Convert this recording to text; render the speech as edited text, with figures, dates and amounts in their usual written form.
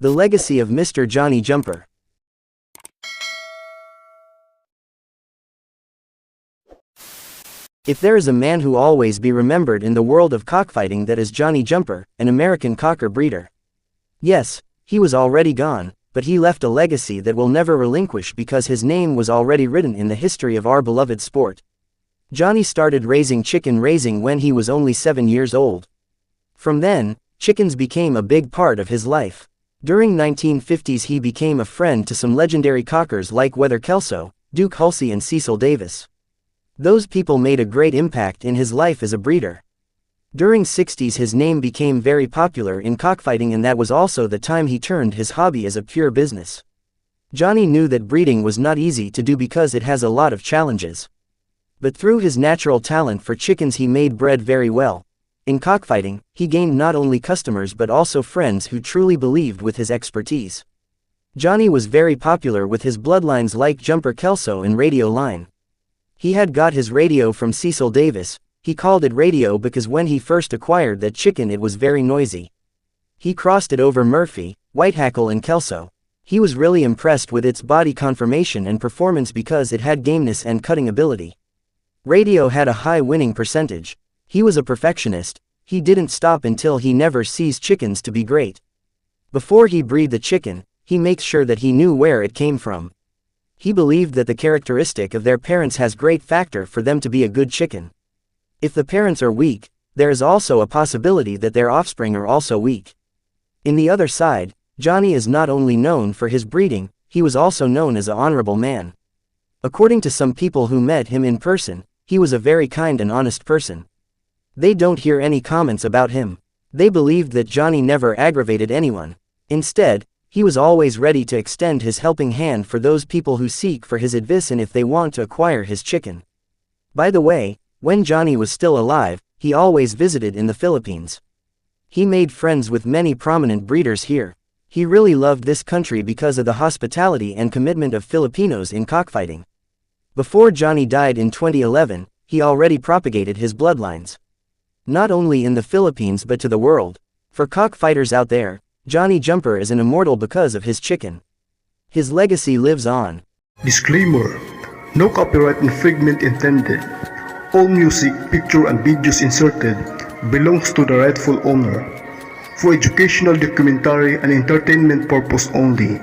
The legacy of Mr. Johnny Jumper. If there is a man who always be remembered in the world of cockfighting, that is Johnny Jumper, an American cocker breeder. Yes, he was already gone, but he left a legacy that will never relinquish because his name was already written in the history of our beloved sport. Johnny started raising chicken raising when he was only 7 years old. From then, chickens became a big part of his life. During 1950s he became a friend to some legendary cockers like Weather Kelso, Duke Hulsey and Cecil Davis. Those people made a great impact in his life as a breeder. During 60s his name became very popular in cockfighting, and that was also the time he turned his hobby as a pure business. Johnny knew that breeding was not easy to do because it has a lot of challenges. But through his natural talent for chickens he made bread very well. In cockfighting, he gained not only customers but also friends who truly believed with his expertise. Johnny was very popular with his bloodlines like Jumper Kelso and Radio Line. He had got his radio from Cecil Davis. He called it radio because when he first acquired that chicken it was very noisy. He crossed it over Murphy, Whitehackle and Kelso. He was really impressed with its body conformation and performance because it had gameness and cutting ability. Radio had a high winning percentage. He was a perfectionist. He didn't stop until he never sees chickens to be great. Before he breed the chicken, he makes sure that he knew where it came from. He believed that the characteristic of their parents has great factor for them to be a good chicken. If the parents are weak, there is also a possibility that their offspring are also weak. In the other side, Johnny is not only known for his breeding, he was also known as an honorable man. According to some people who met him in person, he was a very kind and honest person. They don't hear any comments about him. They believed that Johnny never aggravated anyone. Instead, he was always ready to extend his helping hand for those people who seek for his advice and if they want to acquire his chicken. By the way, when Johnny was still alive, he always visited in the Philippines. He made friends with many prominent breeders here. He really loved this country because of the hospitality and commitment of Filipinos in cockfighting. Before Johnny died in 2011, he already propagated his bloodlines. Not only in the Philippines but to the world. For cockfighters out there, Johnny Jumper is an immortal because of his chicken. His legacy lives on. Disclaimer: no copyright infringement intended. All music, picture and videos inserted belongs to the rightful owner. For educational, documentary and entertainment purpose only.